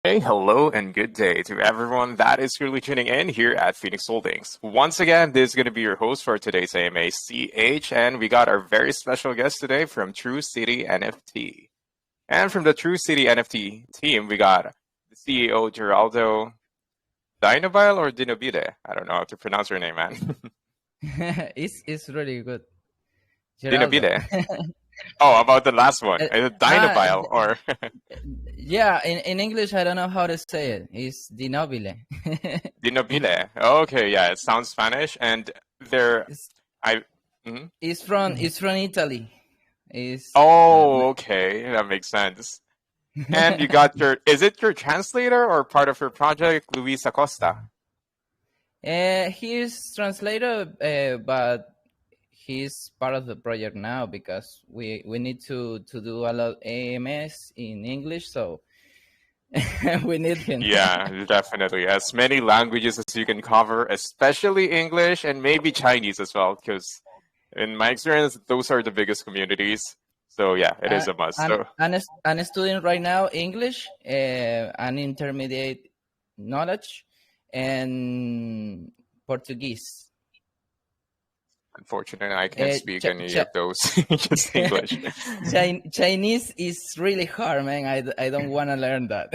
Hey, hello, and good day to everyone that is currently tuning in here at Phoenix Holdings. Once again, this is going to be your host for today's AMA, CH, and we got our very special guest today from True City NFT. And from the True City NFT team, we got the CEO, Geraldo Dinobile or Dinobile. I don't know how to pronounce your name, man. It's really good. Geraldo. Dinobile. Oh, about the last one. Uh, Is it ah, Dinobile or yeah, in English, I don't know how to say it. It's di nobile. Dinobile? Okay, yeah, it sounds Spanish, and there, it's, I. Mhm. it's from Italy. It's Oh, okay. That makes sense. And you got is it your translator or part of your project, Luis Acosta? he's translator, but he's part of the project now because we need to do a lot AMS in English, so we need him. Yeah, definitely. As many languages as you can cover, especially English and maybe Chinese as well, because in my experience, those are the biggest communities. So yeah, it is a must. So I'm studying right now English, and intermediate knowledge, and Portuguese. unfortunately, I can't Uh, speak Ch- any of Ch- those, just English. Chinese is really hard, man. I don't want to learn that.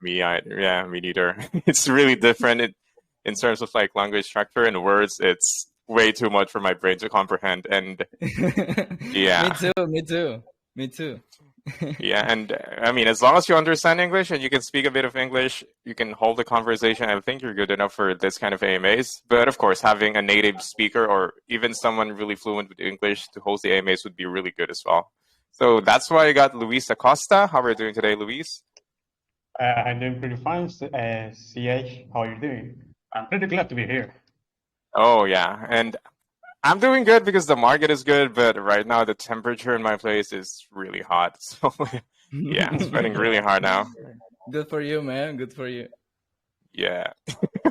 Yeah, me neither. It's really different in terms of like language structure and words. It's way too much for my brain to comprehend. And Me yeah, too. Me too. Me too. yeah. And I mean, as long as you understand English and you can speak a bit of English, you can hold a conversation. I think you're good enough for this kind of AMAs. But of course, having a native speaker or even someone really fluent with English to host the AMAs would be really good as well. So that's why I got Luis Acosta. How are you doing today, Luis? I'm doing pretty fine, CH. How are you doing? I'm pretty glad to be here. Oh yeah, and I'm doing good because the market is good, but right now the temperature in my place is really hot. So yeah, I'm sweating really hard now. Good for you, man. Good for you. Yeah.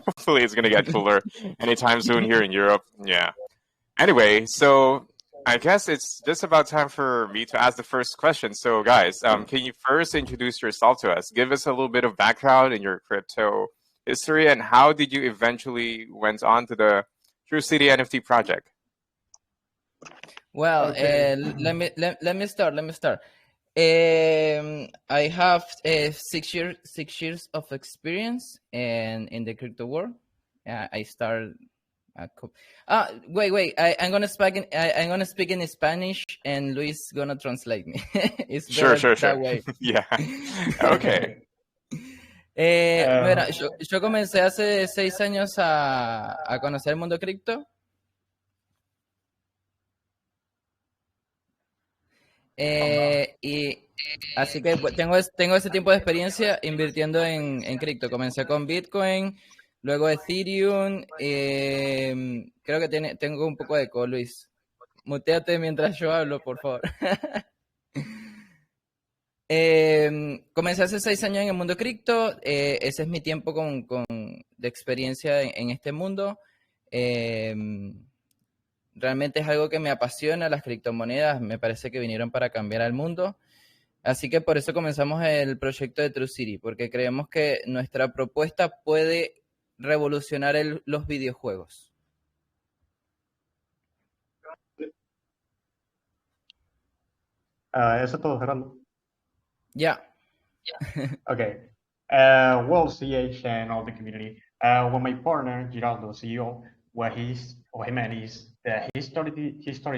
Hopefully it's gonna get cooler anytime soon here in Europe. Yeah. Anyway, so I guess it's just about time for me to ask the first question. So guys, can you first introduce yourself to us? Give us a little bit of background in your crypto history and how did you eventually went on to the True City NFT project? Well, Okay. let me start. Let me start. I have 6 years of experience in the crypto world. I started. Wait. I'm gonna I'm gonna speak in Spanish, and Luis gonna translate me. It's Sure, better sure, that sure. way. Yeah. Okay. Mira, Uh, yo comencé hace 6 años a conocer el mundo cripto. Y así que pues, tengo ese tiempo de experiencia invirtiendo en cripto. Comencé con Bitcoin, luego Ethereum. Creo que tengo un poco de eco, Luis. Muteate mientras yo hablo, por favor. Comencé hace 6 años en el mundo cripto. Ese es mi tiempo de experiencia en este mundo. Realmente es algo que me apasiona. Las criptomonedas me parece que vinieron para cambiar al mundo. Así que por eso comenzamos el proyecto de True City, porque creemos que nuestra propuesta puede revolucionar los videojuegos. eso es todo, Gerardo. Ya. Okay. Well, CH and all the community. When my partner Giraldo, CEO, what he meant is that he started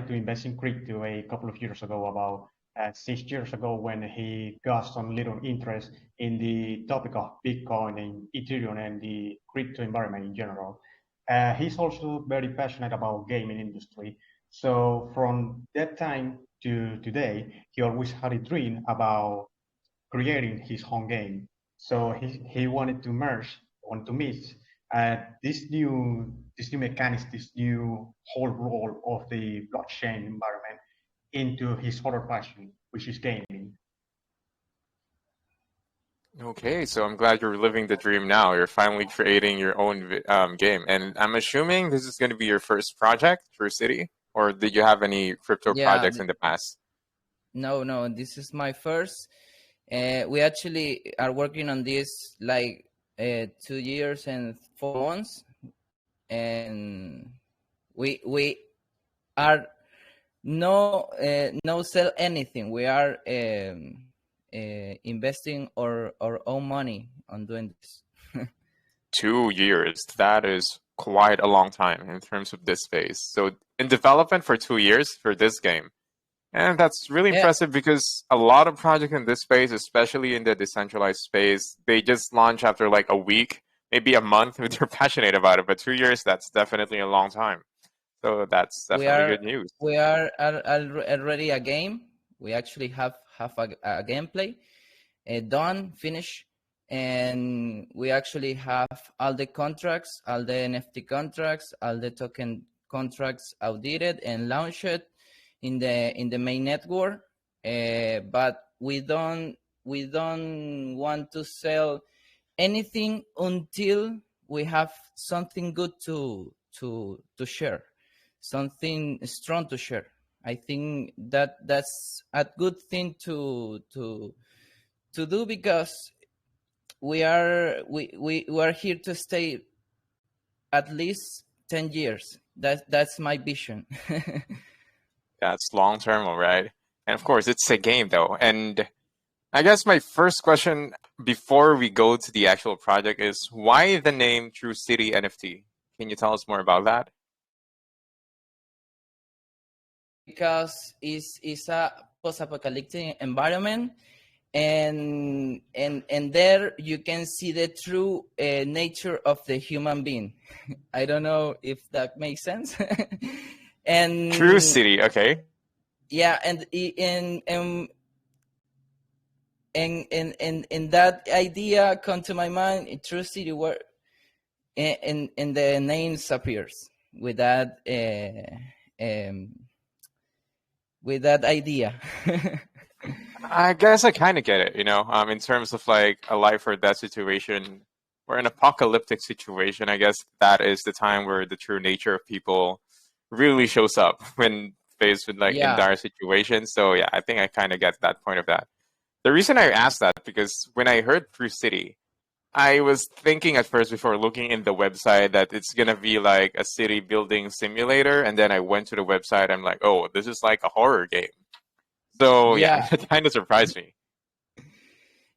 to invest in crypto a couple of years ago, about 6 years ago, when he got some little interest in the topic of Bitcoin and Ethereum and the crypto environment in general. He's also very passionate about gaming industry. So from that time to today, he always had a dream about creating his own game. So he wanted to merge, wanted to mix this new mechanics, this new whole role of the blockchain environment into his other passion, which is gaming. Okay, so I'm glad you're living the dream now. You're finally creating your own game. And I'm assuming this is going to be your first project, True City? Or did you have any crypto Yeah. projects in the past? No, this is my first. We actually are working on this like 2 years and 4 months, and we are no sell anything. We are investing our own money on doing this. 2 years. That is quite a long time in terms of this space. So in development for 2 years for this game. And that's really Yeah. impressive because a lot of projects in this space, especially in the decentralized space, they just launch after like a week, maybe a month if they're passionate about it. But 2 years, that's definitely a long time. So that's we definitely are good news. we are already a game. We actually have a gameplay done, finished, and we actually have all the contracts, all the NFT contracts, all the token contracts audited and launched in the main network. But we don't want to sell anything until we have something good to share, something strong to share. I think that's a good thing to do, because we are here to stay at least 10 years. That's my vision. That's long term, all right. And of course, it's a game though. And I guess my first question before we go to the actual project is why the name True City NFT? Can you tell us more about that? Because it's a post-apocalyptic environment, and there you can see the true nature of the human being. I don't know if that makes sense. And True City, okay. yeah, and and that idea come to my mind in True City, where and the names appears with that idea. I guess I kind of get it, in terms of like a life or death situation or an apocalyptic situation. I guess that is the time where the true nature of people really shows up when faced with like in Yeah. dire situations. So yeah, I think I kind of get that point of that. The reason I asked that because when I heard True City, I was thinking at first before looking in the website that it's gonna be like a city building simulator, and then I went to the website. I'm like, oh, this is like a horror game. So yeah, Yeah. it kind of surprised me.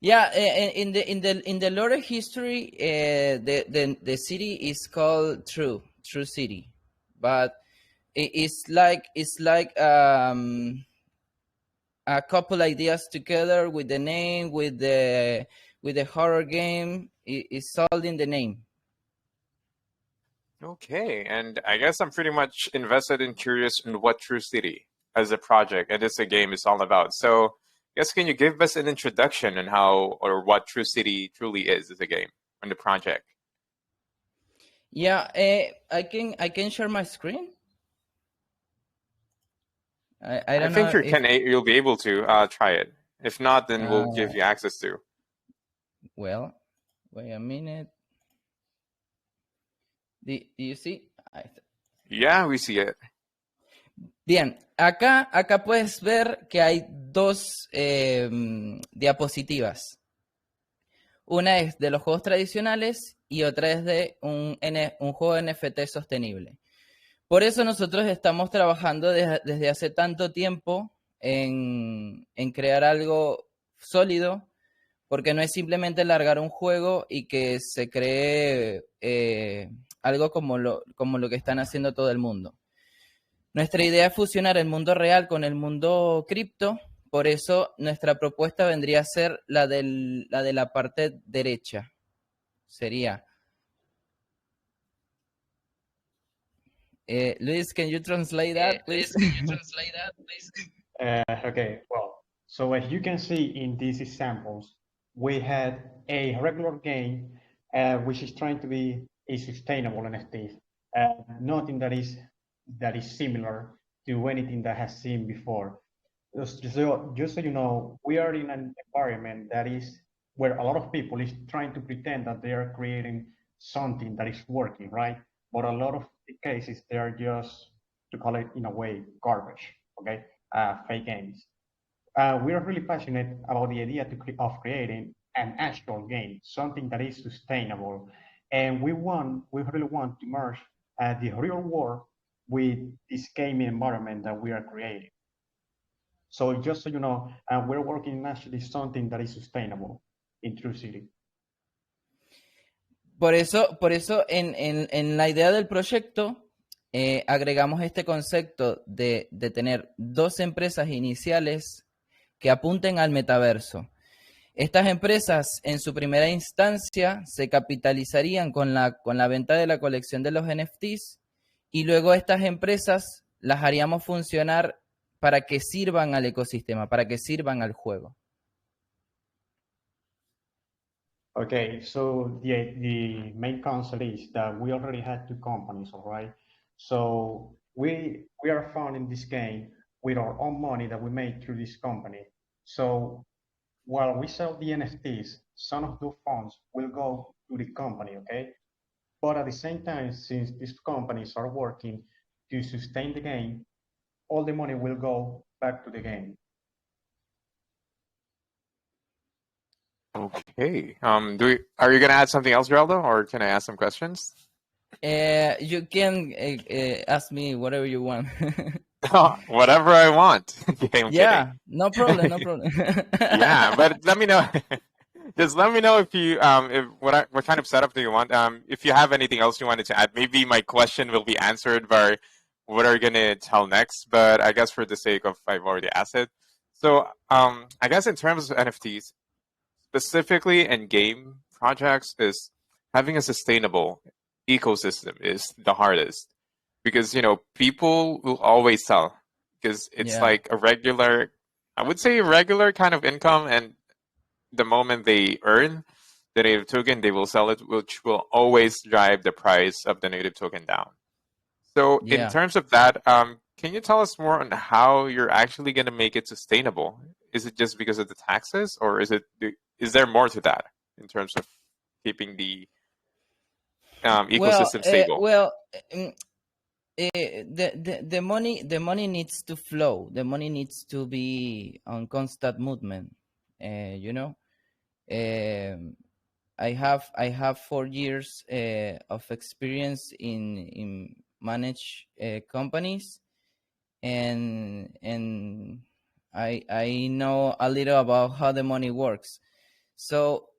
Yeah, in the lore history, the city is called True City, but it's like a couple ideas together with the name, with the horror game. It's all in the name. Okay, and I guess I'm pretty much invested and curious in what True City as a project and as a game is all about. So, I guess can you give us an introduction on how or what True City truly is as a game and the project? Yeah, I can share my screen. I I don't think know if you'll be able to try it. If not, then we'll give you access to. well, wait a minute. Do you see? Yeah, we see it. Bien, acá puedes ver que hay dos diapositivas. Una es de los juegos tradicionales y otra es de un juego NFT sostenible. Por eso nosotros estamos trabajando desde hace tanto tiempo en crear algo sólido, porque no es simplemente largar un juego y que se cree algo como lo que están haciendo todo el mundo. Nuestra idea es fusionar el mundo real con el mundo cripto, por eso nuestra propuesta vendría a ser la de la parte derecha. Sería... Luis, can you translate that, please? Okay, well, so as you can see in these examples, we had a regular game which is trying to be a sustainable NFT, nothing that is similar to anything that has seen before. Just so you know, we are in an environment that is where a lot of people is trying to pretend that they are creating something that is working, right? But a lot of the cases, they are just, to call it in a way, garbage, okay? Fake games. we are really passionate about the idea of creating an actual game, something that is sustainable. And we really want to merge the real world with this gaming environment that we are creating. So just so you know, we're working on actually something that is sustainable in True City. Por eso en la idea del proyecto agregamos este concepto de tener dos empresas iniciales que apunten al metaverso. Estas empresas en su primera instancia se capitalizarían con la venta de la colección de los NFTs y luego estas empresas las haríamos funcionar para que sirvan al ecosistema, para que sirvan al juego. Okay, so the main concept is that we already had two companies, all right? So we are funding this game with our own money that we made through this company. So while we sell the NFTs, some of those funds will go to the company, okay? But at the same time, since these companies are working to sustain the game, all the money will go back to the game. Okay. Are you gonna add something else, Geraldo, or can I ask some questions? You can ask me whatever you want. Whatever I want. Okay, I'm Yeah, kidding. no problem, no problem. Yeah, but let me know. Just let me know if you if what kind of setup do you want? If you have anything else you wanted to add, maybe my question will be answered by what are you gonna tell next. But I guess for the sake of I've already asked it. So I guess in terms of NFTs, specifically in game projects, is having a sustainable ecosystem is the hardest because people will always sell because it's Yeah. like a regular, I would say a regular kind of income, and the moment they earn the native token, they will sell it, which will always drive the price of the native token down. So in Yeah. terms of that, can you tell us more on how you're actually going to make it sustainable? Is it just because of the taxes, or is there more to that in terms of keeping the ecosystem stable? The money needs to flow. The money needs to be on constant movement. You know, I have 4 years of experience in manage companies, and I know a little about how the money works. So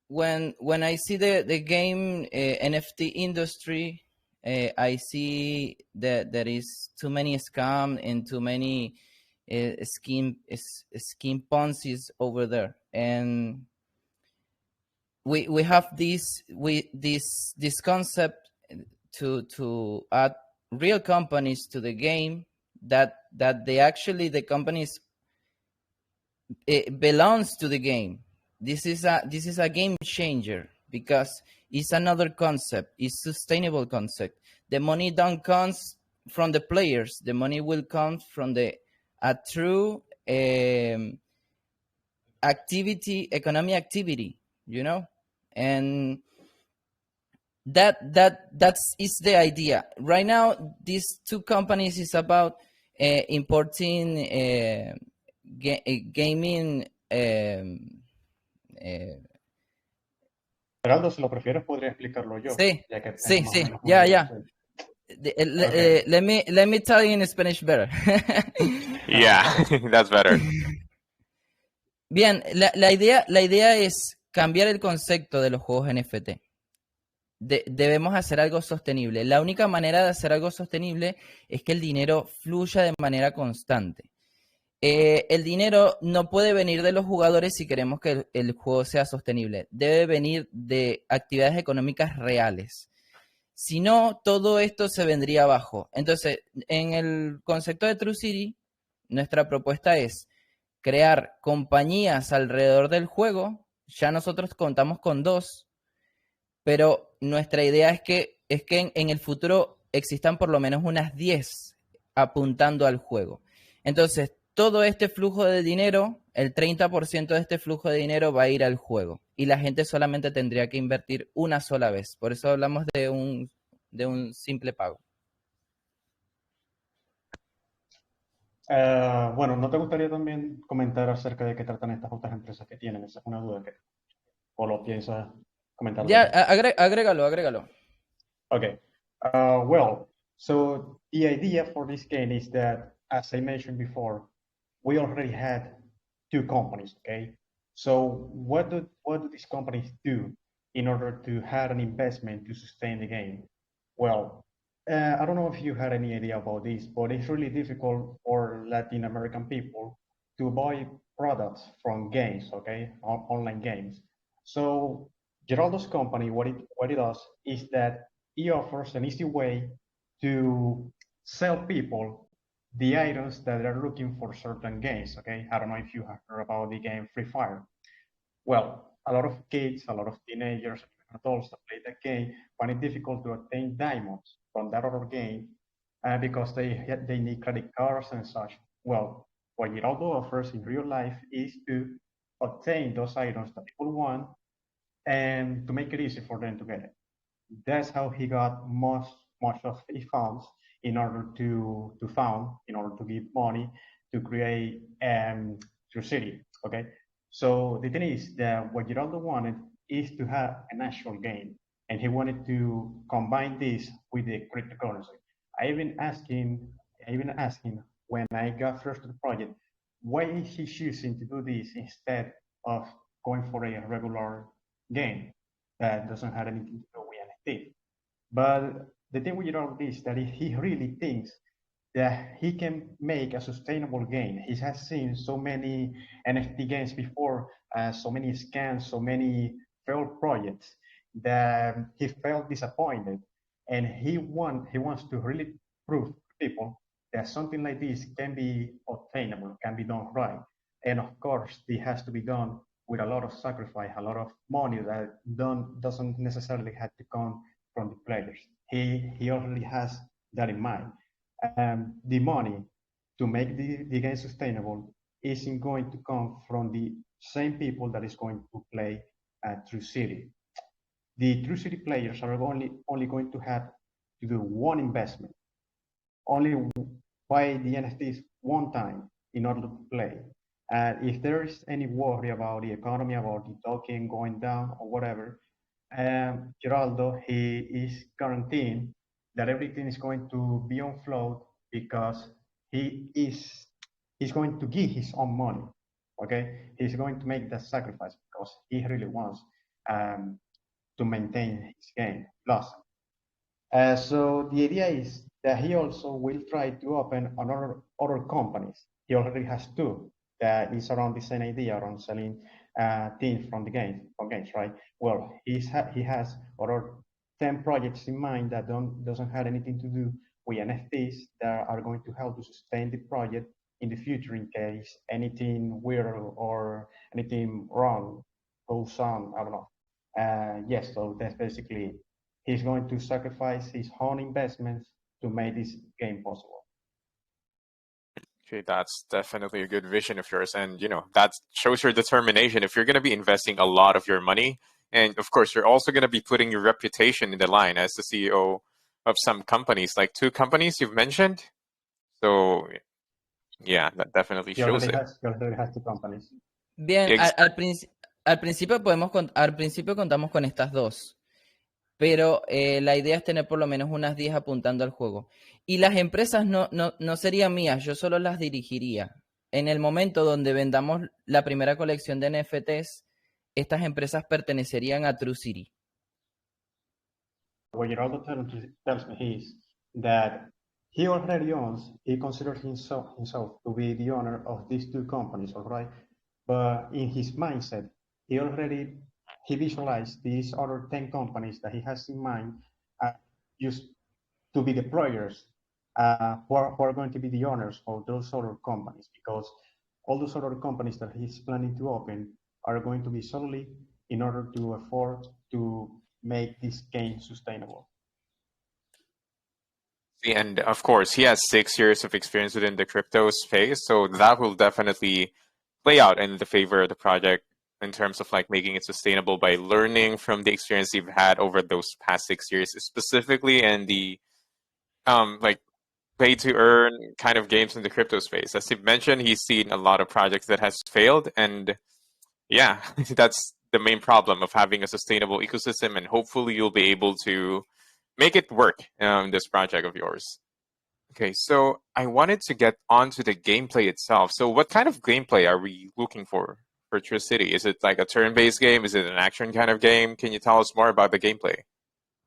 when I see the game NFT industry, I see that there is too many scam and too many scheme Ponzi's over there, and we have this concept to add real companies to the game, that the companies belongs to the game. This is a game changer because it's another concept. It's sustainable concept. The money don't comes from the players. The money will come from a true economic activity, and that's is the idea. Right now, these two companies is about importing gaming. Geraldo, si lo prefieres, podría explicarlo yo, Sí, ya que sí, tengo más o sí, menos una ya, idea. ya. Okay. Let me tell you in Spanish better. Yeah, that's better. Bien, la idea es cambiar el concepto de los juegos NFT. Debemos hacer algo sostenible. La única manera de hacer algo sostenible es que el dinero fluya de manera constante. El dinero no puede venir de los jugadores si queremos que el juego sea sostenible. Debe venir de actividades económicas reales. Si no, todo esto se vendría abajo. Entonces, en el concepto de True City, nuestra propuesta es crear compañías alrededor del juego. Ya nosotros contamos con 2, pero nuestra idea es que en el futuro existan por lo menos unas 10 apuntando al juego. Entonces, todo este flujo de dinero, el 30% de este flujo de dinero va a ir al juego, y la gente solamente tendría que invertir una sola vez. Por eso hablamos de un simple pago. Bueno, ¿no te gustaría también comentar acerca de qué tratan estas otras empresas que tienen? Esa es una duda que, o lo piensas comentar Ya, luego. agrégalo, agrégalo. Okay. Well, so the idea for this game is that, as I mentioned before, we already had two companies. Okay. So what do these companies do in order to have an investment to sustain the game? Well, I don't know if you had any idea about this, but it's really difficult for Latin American people to buy products from games. Okay, online games. So Geraldo's company, what it does is that he offers an easy way to sell people the items that are looking for certain games. Okay, I don't know if you have heard about the game Free Fire. Well, a lot of kids, a lot of teenagers, and adults that play that game find it difficult to obtain diamonds from that other game because they need credit cards and such. Well, what Giraldo offers in real life is to obtain those items that people want and to make it easy for them to get it. That's how he got much of his funds in order to found, in order to give money to create True City. Okay, so the thing is that what Giraldo wanted is to have an actual game, and he wanted to combine this with the cryptocurrency. I even asked him when I got first to the project, why is he choosing to do this instead of going for a regular game that doesn't have anything to do with NFT. But the thing with Gerald is that he really thinks that he can make a sustainable game. He has seen so many NFT games before, so many scams, so many failed projects that he felt disappointed, and he wants to really prove to people that something like this can be obtainable, can be done right, and of course, it has to be done with a lot of sacrifice, a lot of money that doesn't necessarily have to come from the players. He already has that in mind. The money to make the game sustainable isn't going to come from the same people that is going to play True City. The True City players are only going to have to do one investment, only buy the NFTs one time in order to play. And if there is any worry about the economy, about the token going down or whatever, Geraldo, he is guaranteeing that everything is going to be on float because he's going to give his own money. Okay, he's going to make that sacrifice because he really wants um, to maintain his game. Plus, so the idea is that he also will try to open other companies. He already has two that is around the same idea around selling things from games, right? Well, he has other 10 projects in mind that doesn't have anything to do with NFTs that are going to help to sustain the project in the future in case anything weird or anything wrong goes on. I don't know. Yes, so that's basically he's going to sacrifice his own investments to make this game possible. Okay, that's definitely a good vision of yours, and that shows your determination. If you're going to be investing a lot of your money, and of course you're also going to be putting your reputation in the line as the CEO of some companies, like two companies you've mentioned. So yeah, that definitely shows it. He already has two companies. Bien, Ex- al principio al principio contamos con estas dos, pero la idea es tener por lo menos unas 10 apuntando al juego. Y las empresas no serían mías, yo solo las dirigiría. En el momento donde vendamos la primera colección de NFTs, estas empresas pertenecerían a True City. What Geraldo tells me is that he considers himself to be the owner of these two companies, all right? But in his mindset, he visualized these other 10 companies that he has in mind just to be the players who are going to be the owners of those other companies because all those other companies that he's planning to open are going to be solely in order to afford to make this game sustainable. and of course, he has 6 years of experience within the crypto space, so that will definitely play out in the favor of the project in terms of like making it sustainable by learning from the experience you've had over those past 6 years, specifically in the like pay to earn kind of games in the crypto space. As he mentioned, he's seen a lot of projects that has failed, and yeah, that's the main problem of having a sustainable ecosystem, and hopefully you'll be able to make it work this project of yours. Okay, so I wanted to get onto the gameplay itself. So what kind of gameplay are we looking for True City? Is it like a turn-based game? Is it an action kind of game? Can you tell us more about the gameplay?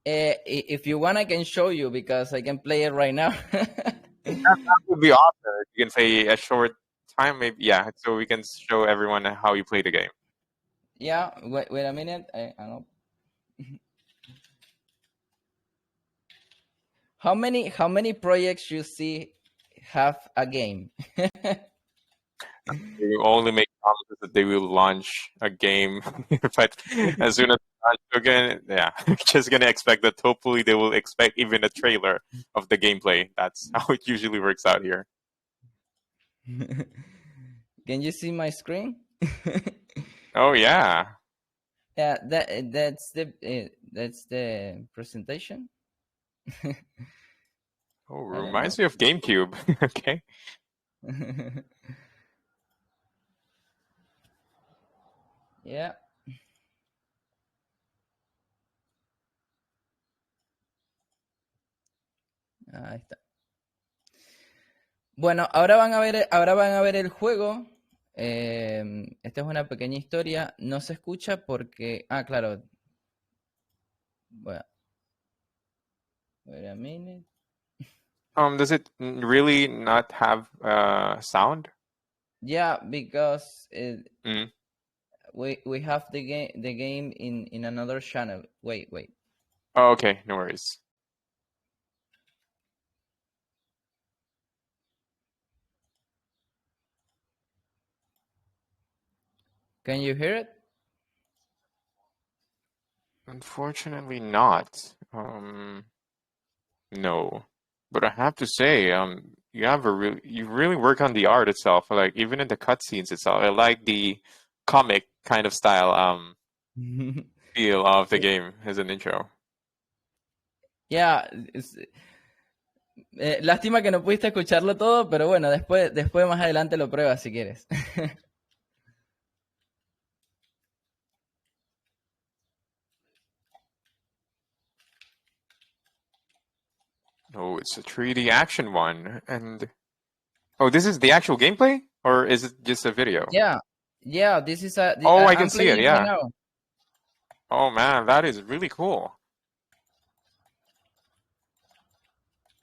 If you want, I can show you because I can play it right now. That would be awesome. You can say a short time, maybe, yeah, so we can show everyone how you play the game. Yeah, wait a minute. I don't. How many projects you see have a game? They only make promises that they will launch a game, but as soon as they launch again, yeah, just gonna expect that. Hopefully, they will expect even a trailer of the gameplay. That's how it usually works out here. Can you see my screen? Oh yeah. Yeah, that's the presentation. Oh, I don't reminds know. me of GameCube. Okay. Yeah. Ahí está. Bueno, ahora van a ver el juego. Esta es una pequeña historia. No se escucha porque. Ah, claro. Bueno, wait a minute. Does it really not have sound? Yeah, because Mm. we have the game in another channel. Wait. Oh, okay, no worries. Can you hear it? Unfortunately, not. No. But I have to say, you really work on the art itself. Like even in the cutscenes itself, I like the comic kind of style feel of the game as an intro. Yeah, lástima que no pudiste escucharlo todo, pero bueno, después más adelante lo pruebas si quieres. Oh, it's a 3D action one, and oh, this is the actual gameplay, or is it just a video? Yeah, this is Oh, I can I'm see it. playing it right Yeah. now. Oh man, that is really cool.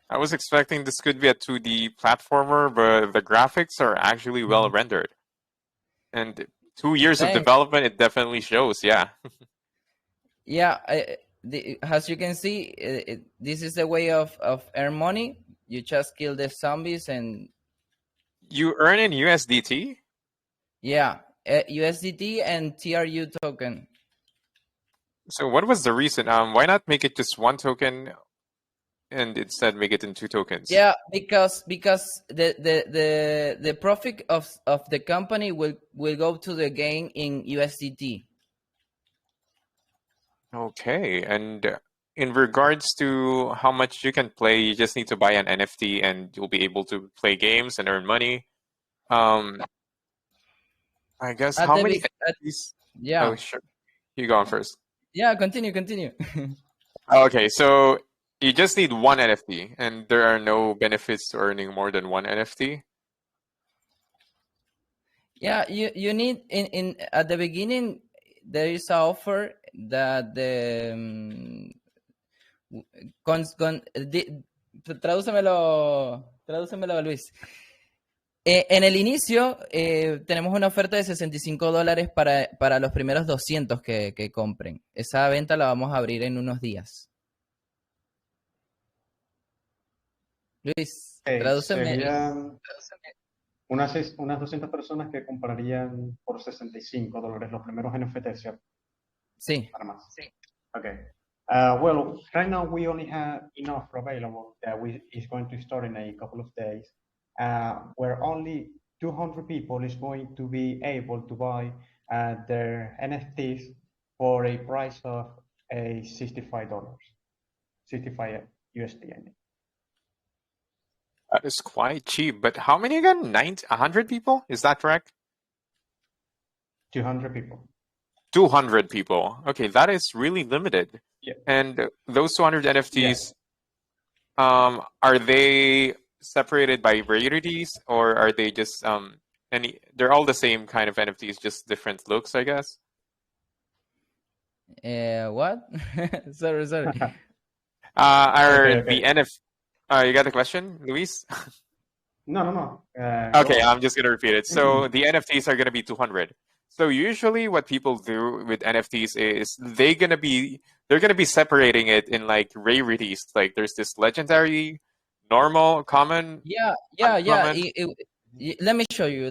I was expecting this could be a 2D platformer, but the graphics are actually well rendered. And 2 years of Thanks. development, it definitely shows. Yeah. Yeah, as you can see, this is the way of earn money. You just kill the zombies and You earn in USDT? yeah, USDT and TRU token. So what was the reason? Why not make it just one token and instead make it in two tokens? Yeah, because the profit of the company will go to the game in USDT. Okay, and in regards to how much you can play, you just need to buy an NFT and you'll be able to play games and earn money. I guess At how the many big, at, NFTs? yeah, Oh, sure. You go on first. yeah. Continue. Okay, so you just need one NFT, and there are no benefits to earning more than one NFT. Yeah, you need in at the beginning there is a offer that the tradúcemelo, Luis. En el inicio tenemos una oferta de $65 para los primeros 200 que compren. Esa venta la vamos a abrir en unos días. Luis, tradúceme. Serían unas 200 personas que comprarían por $65 los primeros NFTs, ¿cierto? Sí. Para más. Sí. Okay. Well, right now we only have enough available that is going to start in a couple of days, where only 200 people is going to be able to buy their NFTs for a price of $65, 65 USD. I mean. That is quite cheap. But how many again? 100 people? Is that correct? 200 people. 200 people. Okay, that is really limited. Yeah. And those 200 NFTs, Yeah. are they separated by rarities, or are they just they're all the same kind of NFTs, just different looks, I guess? What? Sorry. Are Okay, the okay. you got the question, Luis? No. Go Okay, on. I'm just gonna repeat it. So the NFTs are gonna be 200. So usually what people do with NFTs is they're gonna be separating it in like rarities. Like there's this legendary, normal, common, Yeah. uncommon. Let me show you.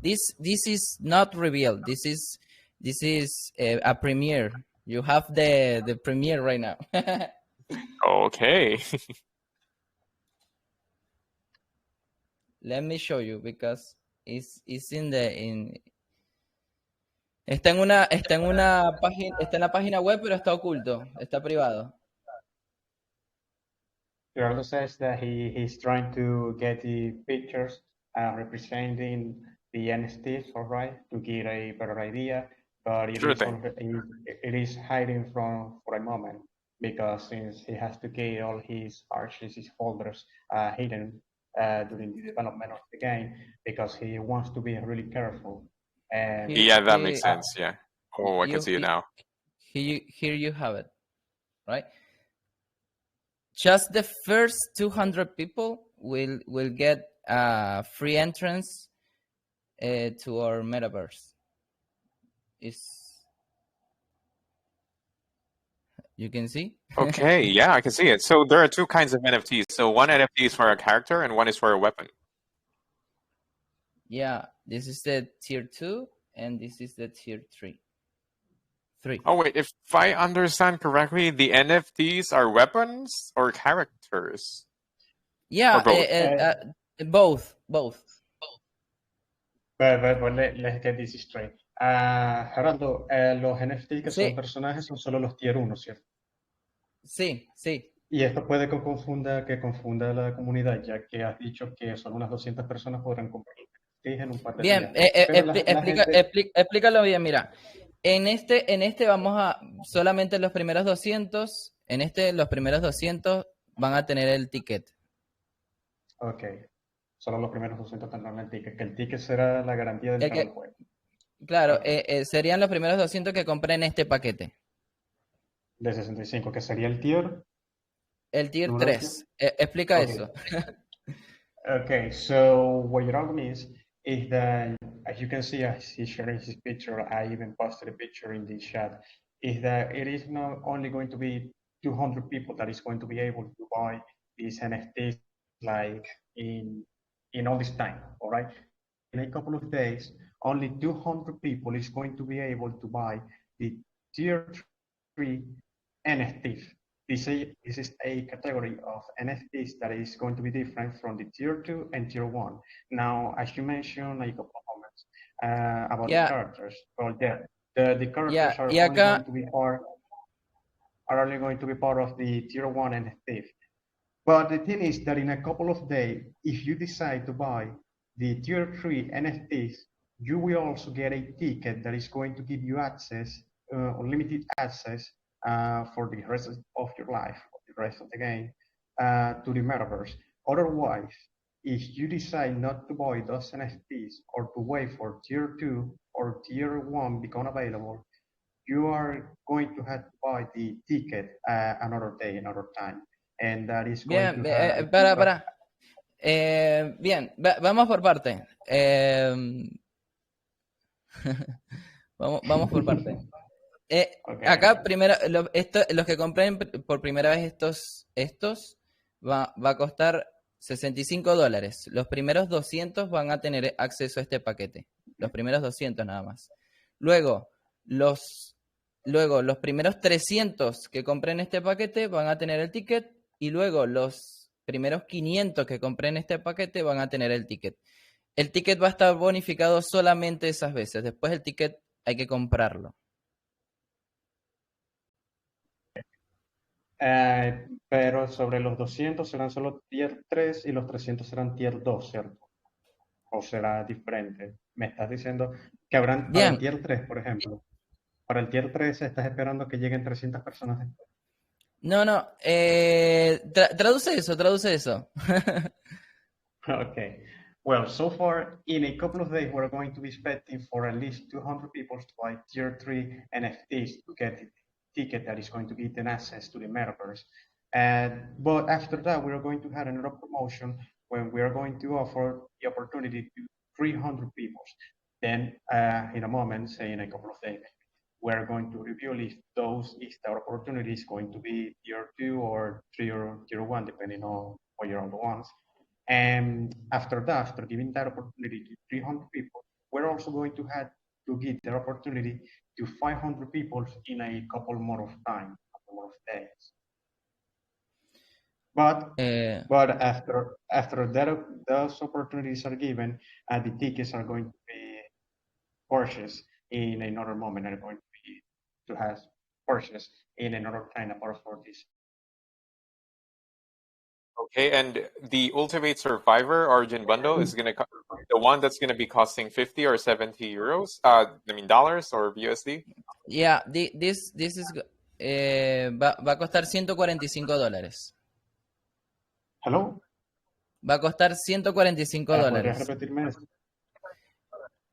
This is not revealed. This is a premiere. You have the premiere right now. Okay. Let me show you because it's está en la página web, pero está oculto, está privado. Gerardo says that he's trying to get the pictures representing the NFTs, all right, to get a better idea, but Sure thing. it is hiding from for a moment because since he has to get all his archives, his folders hidden during the development of the game because he wants to be really careful. And Yeah, that makes sense. Yeah. Oh, I can see it you, now. here you have it, right? Just the first 200 people will get free entrance to our metaverse. You can see? Okay, yeah, I can see it. So there are two kinds of NFTs. So one NFT is for a character and one is for a weapon. Yeah, this is the tier 2 and this is the tier 3. Oh wait, if I understand correctly, the NFTs are weapons or characters? Yeah, Both? both. But let's get this straight. Gerardo, los NFT que son Sí, personajes son solo los tier 1, ¿cierto? sí. Y esto puede que confunda a la comunidad, ya que has dicho que solo unas 200 personas podrán comprar los NFTs en un par de Bien, días. Pero la gente... explícalo bien, mira. En este vamos a solamente los primeros 200, los primeros 200 van a tener el ticket. Ok, solo los primeros 200 tendrán el ticket, que el ticket será la garantía de entrar al juego. Claro, Okay. serían los primeros 200 que compren este paquete. De 65, que sería el tier. El tier 3. Explica Okay. eso. Okay, so what you're talking is that, as you can see, as he's sharing his picture, I even posted a picture in the chat, is that it is not only going to be 200 people that is going to be able to buy these NFTs like in all this time, all right? In a couple of days, only 200 people is going to be able to buy the tier 3 NFTs. This is a category of NFTs that is going to be different from the tier 2 and tier 1. Now, as you mentioned a couple of moments about the characters, well, the characters are only going to be part of the tier 1 NFT. But the thing is that in a couple of days, if you decide to buy the tier 3 NFTs, you will also get a ticket that is going to give you access, unlimited access for the rest of your life, the rest of the game, to the metaverse. Otherwise, if you decide not to buy those NFTs or to wait for tier 2 or tier 1 become available, you are going to have to buy the ticket another day, another time. And that is going Bien, to have... para. Bien, vamos por parte. Vamos por parte. Okay. Acá, primero, los que compren por primera vez estos va a costar $65. Los primeros 200 van a tener acceso a este paquete. Los primeros 200 nada más. Luego, los primeros 300 que compren este paquete van a tener el ticket. Y luego, los primeros 500 que compren este paquete van a tener el ticket. El ticket va a estar bonificado solamente esas veces. Después el ticket hay que comprarlo. Pero sobre los 200 serán solo tier 3 y los 300 serán tier 2, ¿cierto? ¿O será diferente? Me estás diciendo que habrán para el Bien, tier 3, por ejemplo. Para el tier 3 estás esperando que lleguen 300 personas después. no, no, traduce eso. Okay. Well, so far, in a couple of days, we're going to be expecting for at least 200 people to buy tier 3 NFTs to get the ticket that is going to give them access to the metaverse. But after that, we're going to have another promotion when we are going to offer the opportunity to 300 people. Then, in a moment, say in a couple of days, we're going to review if the opportunity is going to be tier 2 or 3 or tier 1, depending on what you're on the ones. And after that, after giving that opportunity to 300 people, we're also going to have to give the opportunity to 500 people in a couple more of time, couple more of days. But Eh, after those opportunities are given, the tickets are going to be purchased in another moment, are going to be to have purchased in another time apart for this. Okay, and the Ultimate Survivor Origin bundle is going to the one that's going to be costing 50 or 70 euros. I mean dollars or USD. yeah, this is, va a costar $145. Hello? Va a costar ¿Podrías $145. repetirme eso?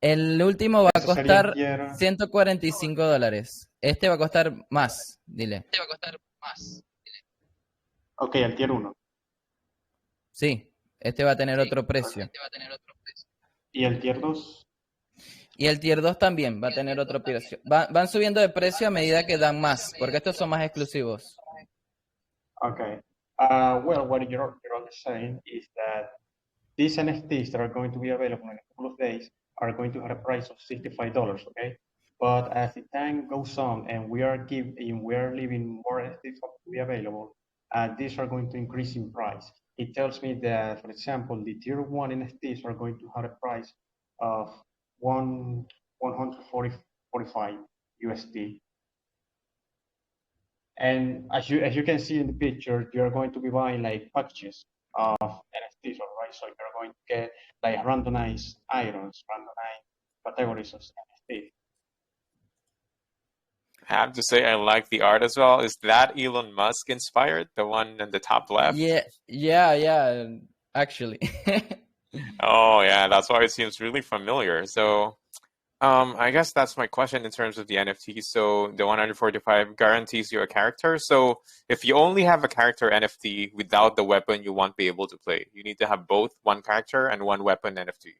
El último va a Eso sería el costar tier. $145. Este va a costar más, dile. Ok, el tier 1. Sí, este va a tener otro precio. ¿Y el tier 2? Y el tier 2 también va a tener otro precio. Van subiendo de precio a medida que dan más, porque estos son más exclusivos. Okay. Well, what you're only saying is that these NFTs that are going to be available in a couple of days are going to have a price of $65, okay? But as the time goes on and we are leaving more NFTs to be available, these are going to increase in price. It tells me that, for example, the tier 1 NFTs are going to have a price of 145 USD. And as you can see in the picture, you're going to be buying like packages of NFTs, all right? So you're going to get like randomized items, randomized categories of NFTs. I have to say I like the art as well. Is that Elon Musk inspired? The one in the top left? Yeah, actually. Oh yeah, that's why it seems really familiar. So I guess that's my question in terms of the NFT. So the 145 guarantees you a character. So if you only have a character NFT without the weapon, you won't be able to play. You need to have both one character and one weapon NFT.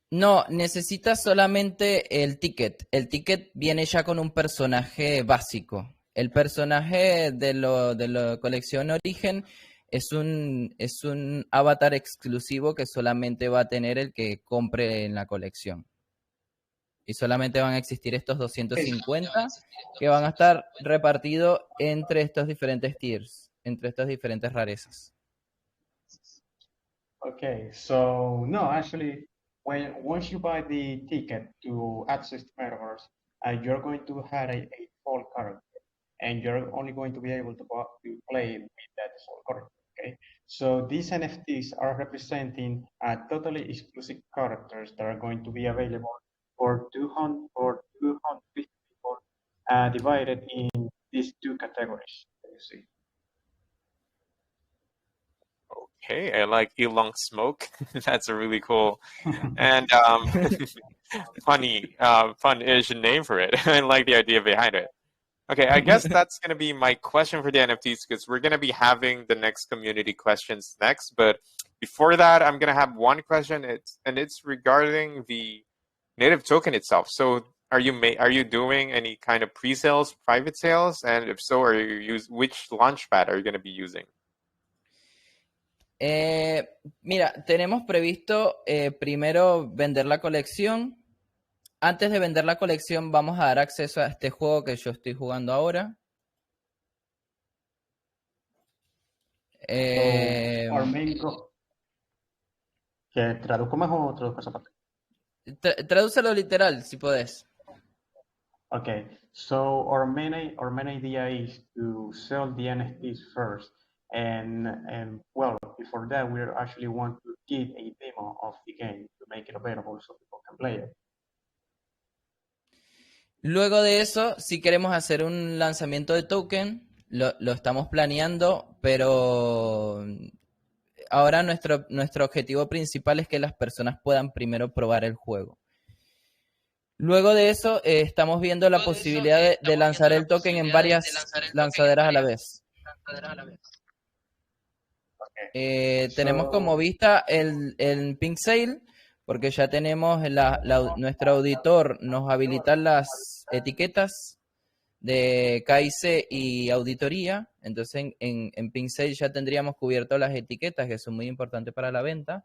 No, necesitas solamente el ticket. El ticket viene ya con un personaje básico. El personaje de la colección Origen es un avatar exclusivo que solamente va a tener el que compre en la colección. Y solamente van a existir estos 250 que van a estar repartidos entre estos diferentes tiers, entre estas diferentes rarezas. Okay, so no, actually, once you buy the ticket to access the metaverse, you're going to have a full character, and you're only going to be able to play with that full character. Okay, so these NFTs are representing totally exclusive characters that are going to be available for 250 people, divided in these two categories that you see. Okay, I like Elon Smoke. That's a really cool and fun-ish name for it. I like the idea behind it. Okay, I guess that's going to be my question for the NFTs because we're going to be having the next community questions next. But before that, I'm going to have one question. It's regarding the native token itself. So are you doing any kind of pre-sales, private sales? And if so, which launchpad are you going to be using? Mira, tenemos previsto primero vender la colección. Antes de vender la colección vamos a dar acceso a este juego que yo estoy jugando ahora. Our main ¿Que traduzco más o traduzco esa parte? Tradúcelo literal, si podés. Okay, so our main idea is to sell the NFTs first, and well, before that, we actually want to give a demo of the game to make it available so people can play it. Luego de eso, si queremos hacer un lanzamiento de token, lo estamos planeando, pero ahora nuestro objetivo principal es que las personas puedan primero probar el juego. Luego de eso, estamos viendo la posibilidad de lanzar el token en varias lanzaderas a la vez. Tenemos como So, vista el Pink Sale, porque ya tenemos nuestro auditor nos habilita las etiquetas de KIC y auditoría. Entonces en Pink Sale ya tendríamos cubierto las etiquetas, que son muy importantes para la venta.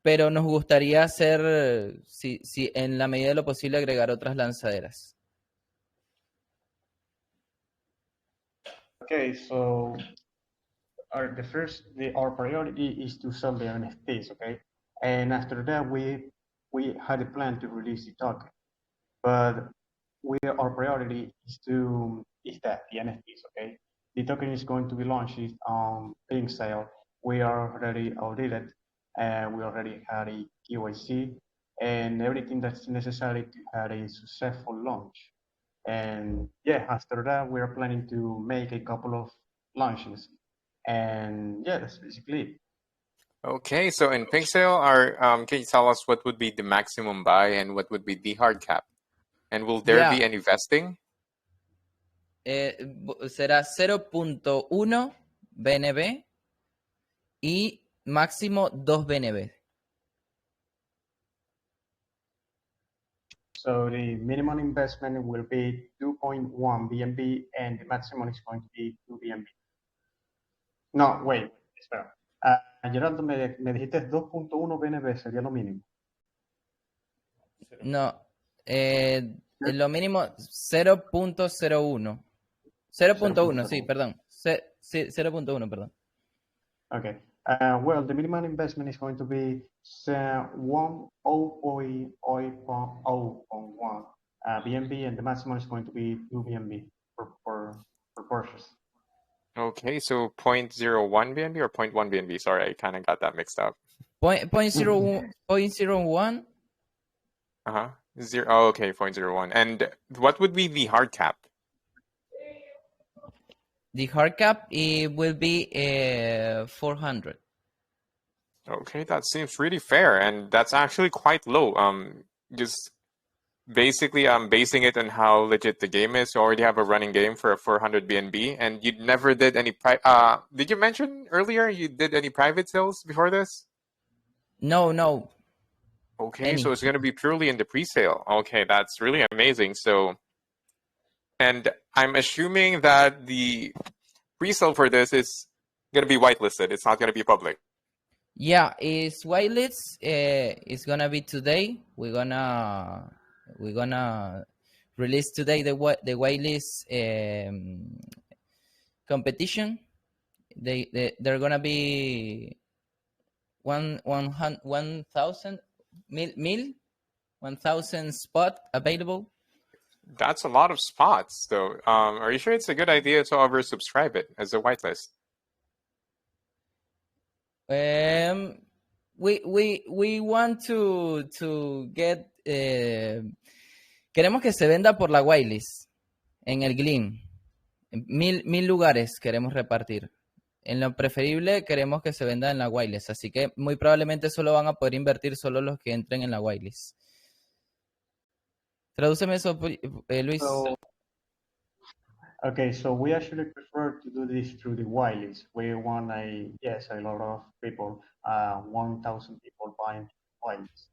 Pero nos gustaría hacer, si en la medida de lo posible, agregar otras lanzaderas. okay, so our priority is to sell the NFTs, okay, and after that we had a plan to release the token, but our priority is that the NFTs, okay. The token is going to be launched on Pink Sale. We are already audited, and we already had a KYC and everything that's necessary to have a successful launch. And yeah, after that, we are planning to make a couple of launches. And yeah, that's basically it. Okay, so in Pixel, can you tell us what would be the maximum buy and what would be the hard cap? And will there be any vesting? Será 0.1 BNB y máximo 2 BNB. So the minimum investment will be 2.1 BNB and the maximum is going to be 2 BNB. No, wait, espera. Gerardo, me dijiste 2.1 BNB sería lo mínimo. No, lo mínimo 0.01. 0.1, sí, perdón. Sí, 0.1, perdón. Okay. Well, the minimum investment is going to be 0.01 BNB, and the maximum is going to be 2 BNB for purchase. Okay, so 0.01 BNB or 0.1 BNB? Sorry, I kind of got that mixed up. 0.01. Uh-huh. Oh, okay, 0.01. And what would be the hard cap? The hard cap, it will be 400. Okay, that seems really fair, and that's actually quite low. Just basically, I'm basing it on how legit the game is. You already have a running game for a 400 BNB, and you never did any did you mention earlier you did any private sales before this? No. Okay, so it's going to be purely in the pre-sale. Okay, that's really amazing. So, and I'm assuming that the pre-sale for this is going to be whitelisted. It's not going to be public. Yeah, it's whitelist. It's gonna be today. We're gonna release today the whitelist competition. They're gonna be 1,000 spot available. That's a lot of spots, though. Are you sure it's a good idea to oversubscribe it as a whitelist? We want to get. Queremos que se venda por la whitelist en el Gleam. 1,000 lugares queremos repartir. En lo preferible queremos que se venda en la whitelist, así que muy probablemente solo van a poder invertir solo los que entren en la whitelist. Tradúceme eso, Luis. Okay, so we actually prefer to do this through the whitelist. We want a lot of people, 1,000 people buying whitelist.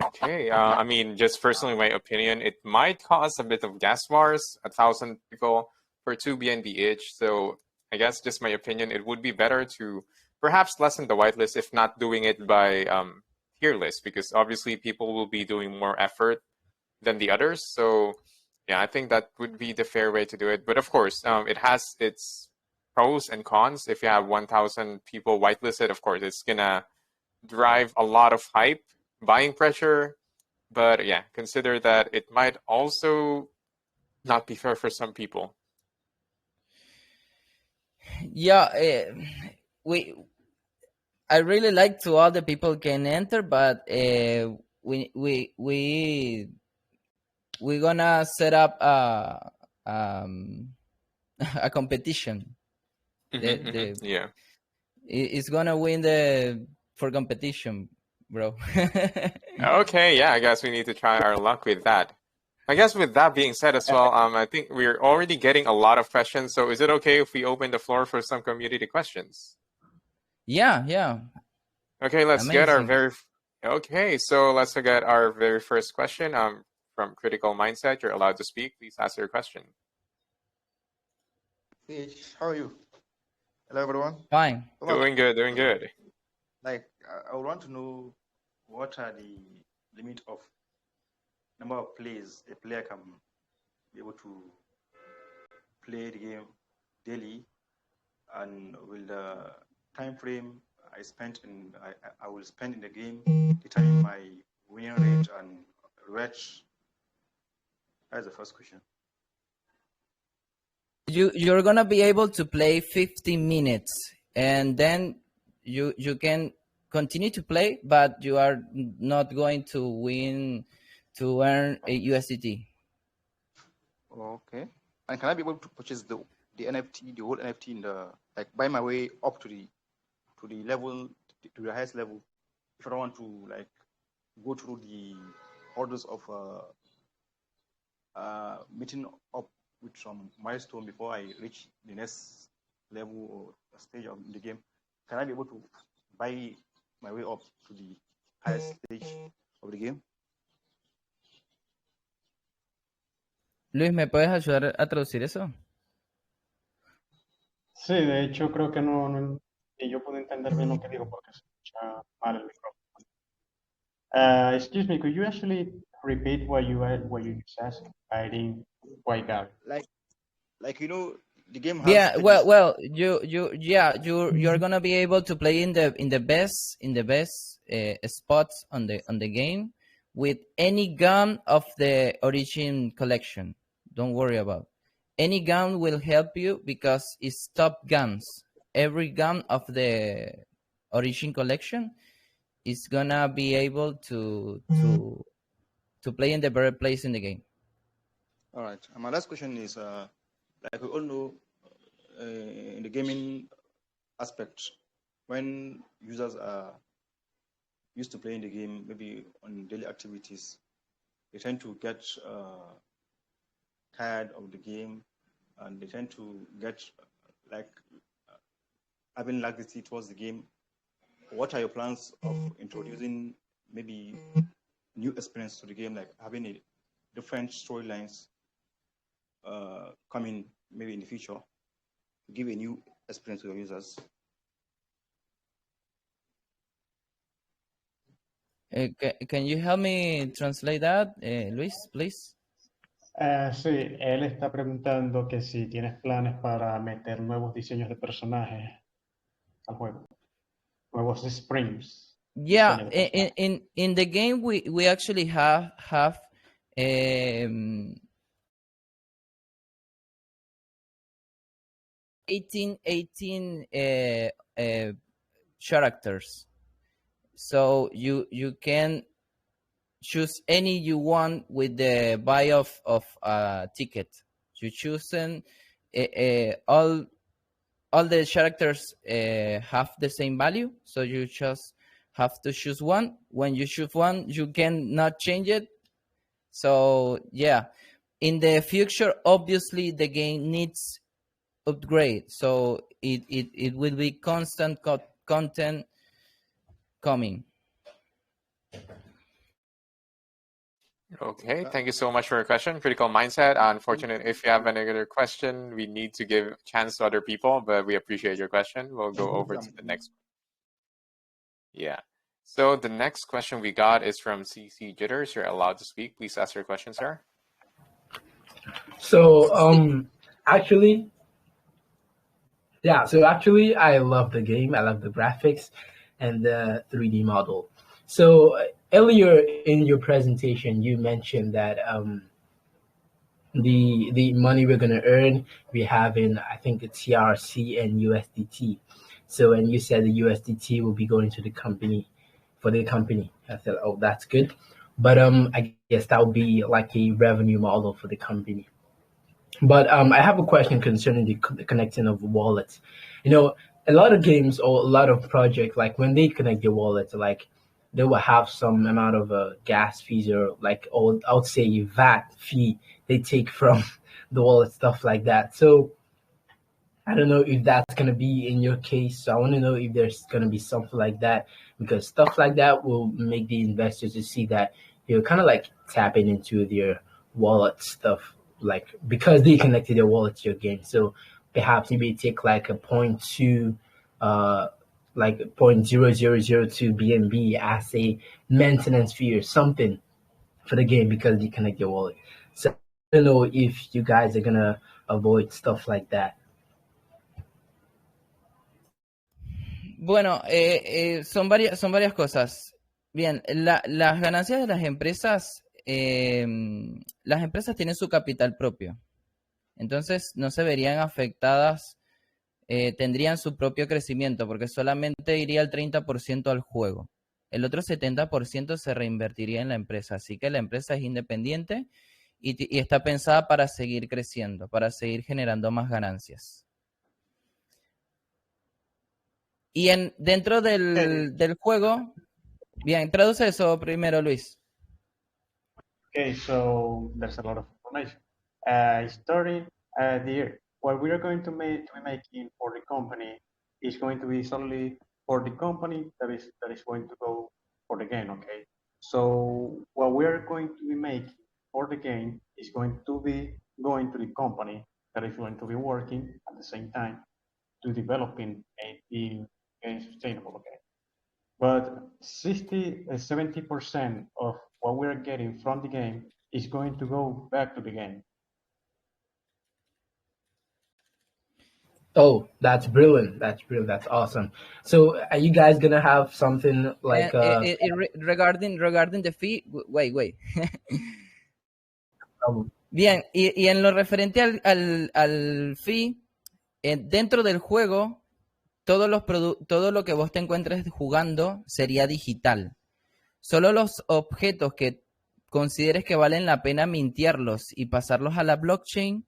Okay, I mean, just personally, my opinion, it might cause a bit of gas bars, 1,000 people for 2 BNB each. So I guess just my opinion, it would be better to perhaps lessen the whitelist, if not doing it by tier list, because obviously people will be doing more effort than the others. So yeah, I think that would be the fair way to do it. But of course, it has its pros and cons. If you have 1,000 people whitelisted, of course, it's gonna drive a lot of hype buying pressure, but yeah, consider that it might also not be fair for some people. Yeah, I really like to all the people can enter, but we're gonna set up a competition. Yeah. It's gonna win for competition, bro. Okay, yeah, I guess we need to try our luck with that. I guess with that being said as well, I think we're already getting a lot of questions. So is it okay if we open the floor for some community questions? Yeah. Okay, let's get our Amazing. so let's get our very first question. From Critical Mindset, you're allowed to speak. Please ask your question. Hey, how are you? Hello, everyone. Fine. Doing good. Like, I would want to know what are the limit of number of plays a player can be able to play the game daily, and will the time frame I will spend in the game determine my winning rate and rate? That's the first question. You're gonna be able to play 15 minutes, and then you can continue to play, but you are not going to win to earn a USDT. Okay. And can I be able to purchase the NFT, the whole NFT in the, like, buy my way up to the level, to the highest level, if I don't want to, like, go through the orders of meeting up with some milestone before I reach the next level or stage of the game? Can I be able to buy my way up to the highest stage of the game? Luis, ¿me puedes ayudar a traducir eso? Sí, de hecho creo que y yo puedo entender bien lo que digo porque se escucha mal el micrófono. Excuse me, could you actually repeat what you just asked? I didn't quite got it. Like the game has stages. You're gonna be able to play in the best spots on the game with any gun of the origin collection. Don't worry about. Any gun will help you because it's top guns. Every gun of the origin collection is gonna be able to play in the better place in the game. All right. And my last question is, like we all know, in the gaming aspect, when users are used to playing the game, maybe on daily activities, they tend to get tired of the game, and they tend to get having laxity towards the game. What are your plans of introducing maybe new experience to the game, like having a different storylines coming maybe in the future to give a new experience to your users? Can you help me translate that, Luis, please? Sí, él está preguntando que si tienes planes para meter nuevos diseños de personajes al juego, nuevos sprints. Yeah, in the game we actually have 18 characters, so you can choose any you want with the buy of a ticket. You choosing all the characters have the same value, so you just have to choose one. When you choose one, you cannot change it. So yeah, in the future, obviously the game needs upgrade, so it will be constant content coming. Okay, thank you so much for your question, Critical Mindset. Unfortunately, if you have any other question, we need to give a chance to other people, but we appreciate your question. We'll go over to the next. Yeah. So the next question we got is from CC Jitters. You're allowed to speak. Please ask your question, sir. So actually, I love the game. I love the graphics and the 3D model. So earlier in your presentation, you mentioned that the money we're gonna earn, we have in I think the TRC and USDT. So, and you said the USDT will be going to the company for the company. I said, oh, that's good. But I guess that would be like a revenue model for the company. But I have a question concerning the connecting of wallets. You know, a lot of games or a lot of projects, like when they connect their wallets, like they will have some amount of gas fees or like, or I would say VAT fee they take from the wallet, stuff like that. So I don't know if that's gonna be in your case. So I want to know if there's gonna be something like that because stuff like that will make the investors to see that you're kind of like tapping into their wallet stuff, like because they connected their wallet to your game. So perhaps you may take like a point two, like 0.0002 BNB as a maintenance fee or something for the game because you connect your wallet. So I don't know if you guys are gonna avoid stuff like that. Bueno, son varias cosas. Bien, las ganancias de las empresas tienen su capital propio. Entonces no se verían afectadas, tendrían su propio crecimiento, porque solamente iría el 30% al juego. El otro 70% se reinvertiría en la empresa. Así que la empresa es independiente y está pensada para seguir creciendo, para seguir generando más ganancias. Y dentro del juego, bien, traduce eso primero, Luis. Okay, so there's a lot of information. Starting what we are going to be making for the company is going to be solely for the company that is going to go for the game. Okay, so what we are going to be making for the game is going to be going to the company that is going to be working at the same time to developing the game sustainable. Okay, but 70% of what we're getting from the game is going to go back to the game. Oh, that's brilliant. That's brilliant. That's awesome. So, are you guys gonna have something like Regarding the fee, wait. um, Bien, y en lo referente al fee, dentro del juego, todo lo que vos te encuentres jugando sería digital. Solo los objetos que consideres que valen la pena mintearlos y pasarlos a la blockchain,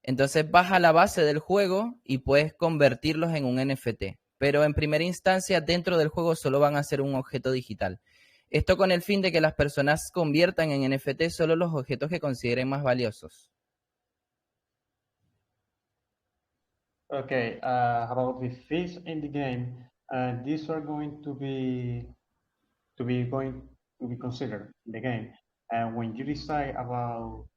entonces vas a la base del juego y puedes convertirlos en un NFT. Pero en primera instancia, dentro del juego solo van a ser un objeto digital. Esto con el fin de que las personas conviertan en NFT solo los objetos que consideren más valiosos. Okay, about the fees in the game, these are going to be considered in the game. And when you decide about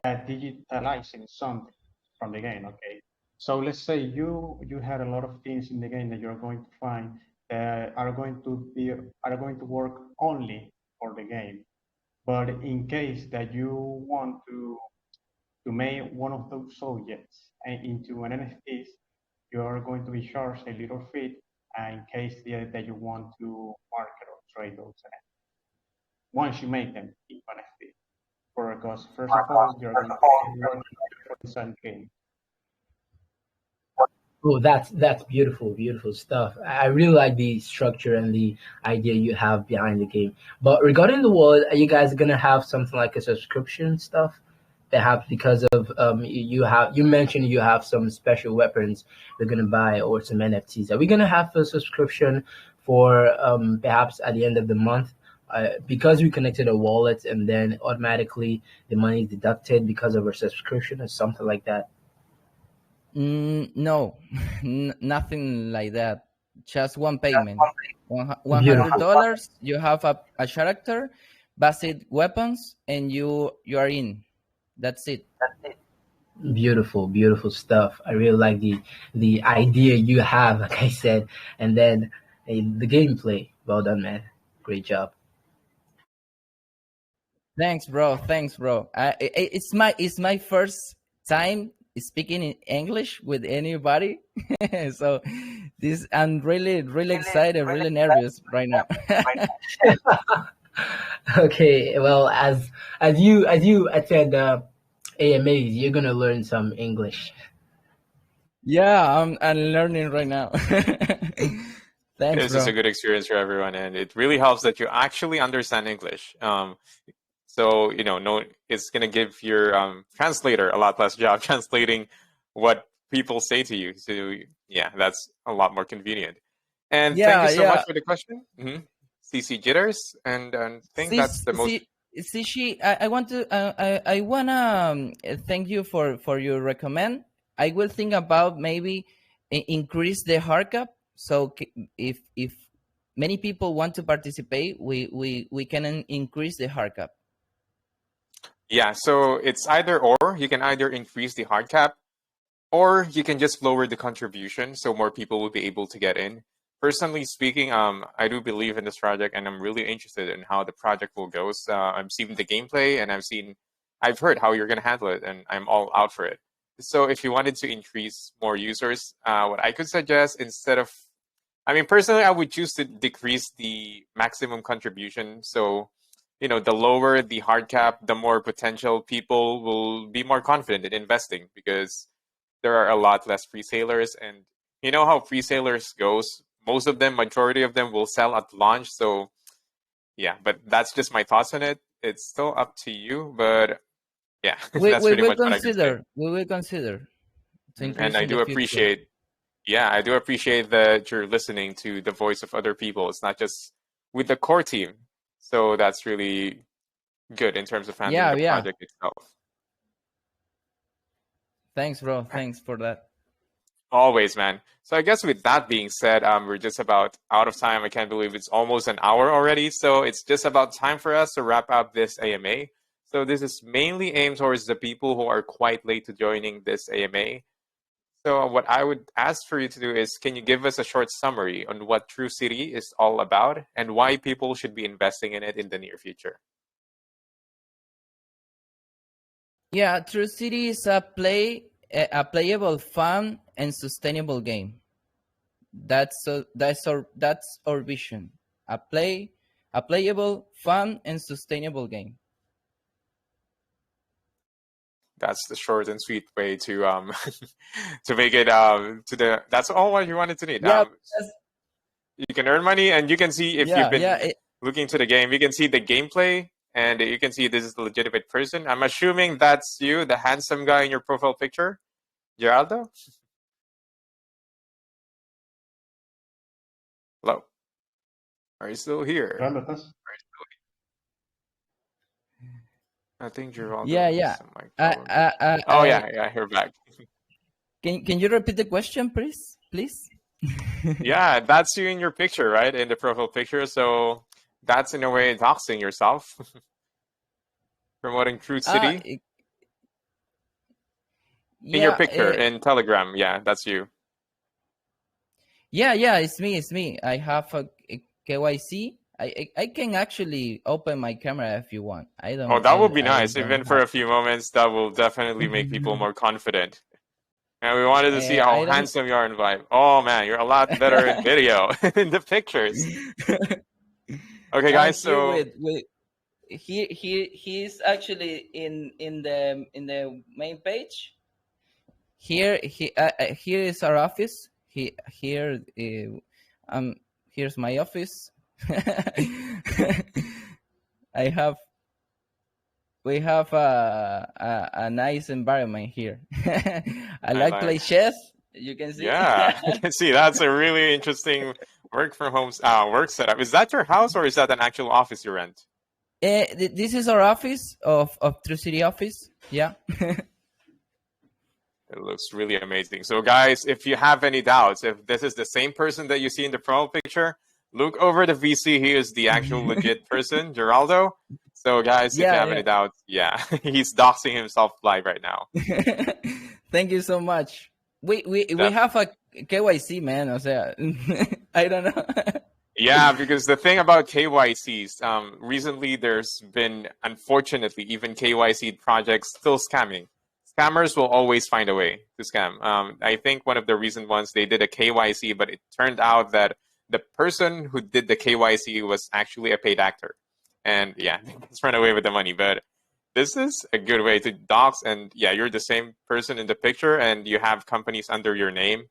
digitalizing something from the game, okay. So let's say you had a lot of things in the game that you're going to find that are going to work only for the game. But in case that you want to make one of those subjects into an NFT, you are going to be charged a little fee in case that you want to market or trade those NFTs. Once you make them into NFT, because first of all, you're going to be working for the same game. oh, that's beautiful, beautiful stuff. I really like the structure and the idea you have behind the game. But regarding the wallet, are you guys gonna have something like a subscription stuff? Perhaps because of you mentioned you have some special weapons you're gonna buy or some NFTs. Are we gonna have a subscription for perhaps at the end of the month? Because we connected a wallet and then automatically the money is deducted because of our subscription or something like that. No, nothing like that. Just one payment. Beautiful. $100. You have a character, basic weapons, and you are in. That's it. Beautiful, beautiful stuff. I really like the idea you have, like I said, and then the gameplay. Well done, man. Great job. Thanks, bro. It's my first time speaking in English with anybody. So this, I'm really excited, really nervous right now. Okay, well, as you attend AMAs, you're gonna learn some English. Yeah, I'm learning right now. Thanks, This is a bro. good experience for everyone, and it really helps that you actually understand English. So no, it's gonna give your translator a lot less job translating what people say to you. So yeah, that's a lot more convenient. And thank you Yeah, so much yeah. for the question, CC Jitters, and I think See, that's the most. see, I want to, I wanna thank you for your recommend. I will think about maybe increase the hard cap. So if many people want to participate, we can increase the hard cap. Yeah, so it's either or. You can either increase the hard cap, or you can just lower the contribution so more people will be able to get in. Personally speaking, I do believe in this project, and I'm really interested in how the project will go. So, I've seen the gameplay, and I've heard how you're gonna handle it, and I'm all out for it. So if you wanted to increase more users, what I could suggest instead of, I mean, personally, I would choose to decrease the maximum contribution. So, the lower the hard cap, the more potential people will be more confident in investing because there are a lot less pre-salers, and you know how pre-salers goes. Most of them, majority of them will sell at launch. So yeah, but that's just my thoughts on it. It's still up to you, but yeah, that's We pretty will much what I can say. consider. We will consider to And increase I in the do future. appreciate, yeah, I do appreciate that you're listening to the voice of other people. It's not just with the core team. So that's really good in terms of handling Yeah, the yeah. project itself. Thanks, bro. Thanks for that. Always, man. So I guess with that being said, we're just about out of time. I can't believe it's almost an hour already. So it's just about time for us to wrap up this AMA. So this is mainly aimed towards the people who are quite late to joining this AMA. So what I would ask for you to do is, can you give us a short summary on what True City is all about and why people should be investing in it in the near future? Yeah, True City is a playable, fun, and sustainable game. That's our vision. A playable, fun, and sustainable game. That's the short and sweet way to to make it to the. That's all what you wanted to need. Yeah, You can earn money, and you can see if you've yeah. been looking to the game. You can see the gameplay, and you can see this is a legitimate person. I'm assuming that's you, the handsome guy in your profile picture, Geraldo. Hello, are you still here? Join with us. I think Geraldo Yeah, has yeah. some mic problem. Oh yeah, you're back. Can you repeat the question, please? Please. Yeah, that's you in your picture, right? In the profile picture. So that's in a way doxing yourself, promoting True City. In your Yeah, picture in Telegram, yeah, that's you. yeah. It's me. I have a KYC. I can actually open my camera if you want. I don't. Oh, that would be I nice. don't Even for have. a few moments, that will definitely make people more confident. And we wanted to see how I don't. handsome you are in Vibe. Oh man, you're a lot better in video in the pictures. Okay, I'm guys. here So with he's actually in the main page. Here here is our office. Here's my office. I have we have a nice environment here. I like play chess. You can see. Yeah, you can see that's a really interesting work from home work setup. Is that your house or is that an actual office you rent? This is our office of True City office. Yeah. It looks really amazing. So guys, if you have any doubts, if this is the same person that you see in the profile picture, look over the VC. He is the actual legit person, Geraldo. So guys, if you have any doubts, yeah, he's doxing himself live right now. Thank you so much. We have a KYC, man. O sea, I don't know. Yeah, because the thing about KYCs, recently there's been, unfortunately, even KYC projects still scamming. scammers will always find a way to scam. I think one of the recent ones, they did a KYC, but it turned out that the person who did the KYC was actually a paid actor. And yeah, let's run away with the money. But this is a good way to dox. And yeah, you're the same person in the picture and you have companies under your name.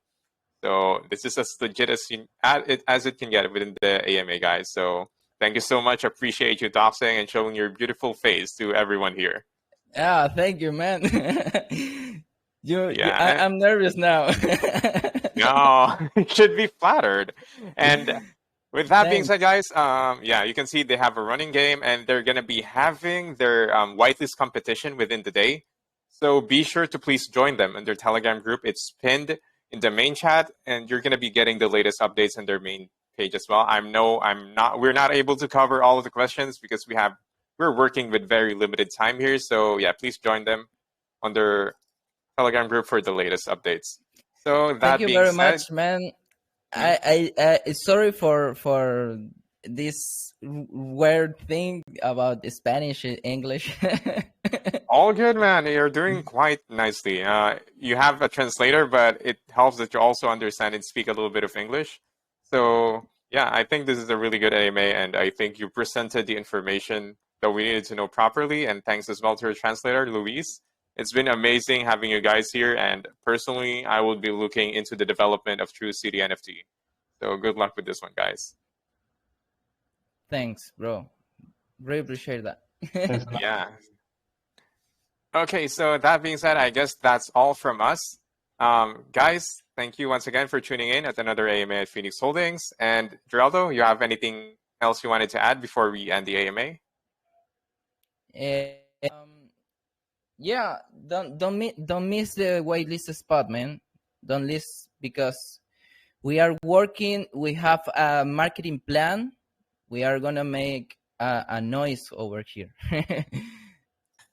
So this is as legit as it can get within the AMA, guys. So thank you so much. Appreciate you doxing and showing your beautiful face to everyone here. Yeah, thank you, man. Yeah. I'm nervous now. No, you should be flattered. And with that being Thanks. said, guys, yeah, you can see they have a running game and they're going to be having their whitelist competition within the day. So be sure to please join them in their Telegram group. It's pinned in the main chat, and you're going to be getting the latest updates on their main page as well. We're not able to cover all of the questions because we're working with very limited time here. So yeah, please join them on their Telegram group for the latest updates. So that Thank you being very said, much, man. I sorry for this weird thing about Spanish and English. all good, man. You're doing quite nicely. You have a translator, but it helps that you also understand and speak a little bit of English. So yeah, I think this is a really good AMA, and I think you presented the information that we needed to know properly. And thanks as well to your translator, Luis. It's been amazing having you guys here, and personally, I will be looking into the development of True City NFT. So good luck with this one, guys. Thanks, bro. Really appreciate that. Thanks a lot. Yeah. Okay, so that being said, I guess that's all from us. Guys, thank you once again for tuning in at another AMA at Phoenix Holdings. And Geraldo, you have anything else you wanted to add before we end the AMA? Yeah, don't miss the waitlist spot, man. Don't miss, because we are working. We have a marketing plan. We are gonna make a noise over here.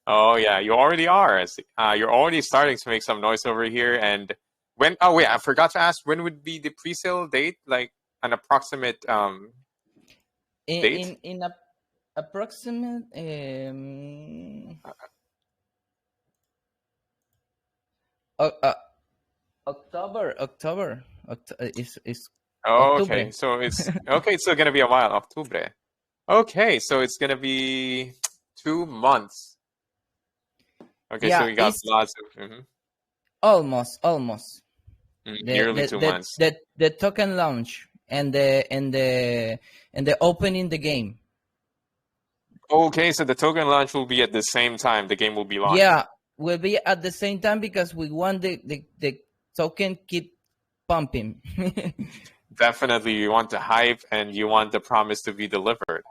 Oh yeah, you already are. You're already starting to make some noise over here. And when? Oh wait, I forgot to ask. When would be the pre-sale date? Like an approximate date? in a approximate October is Oh, Octubre. okay, so it's okay. It's still gonna be a while. Octubre. Okay, so it's gonna be 2 months. Okay, so Yeah, we got it's lots of almost nearly 2 months. the token launch and the opening the game. Okay, so the token launch will be at the same time the game will be launched. Yeah, will be at the same time because we want the token keep pumping. Definitely, you want the hype and you want the promise to be delivered.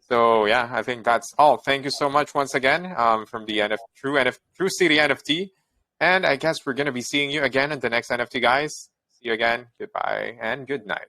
So yeah, I think that's all. Thank you so much once again from the True City NFT, and I guess we're gonna be seeing you again in the next NFT, guys. See you again. Goodbye and good night.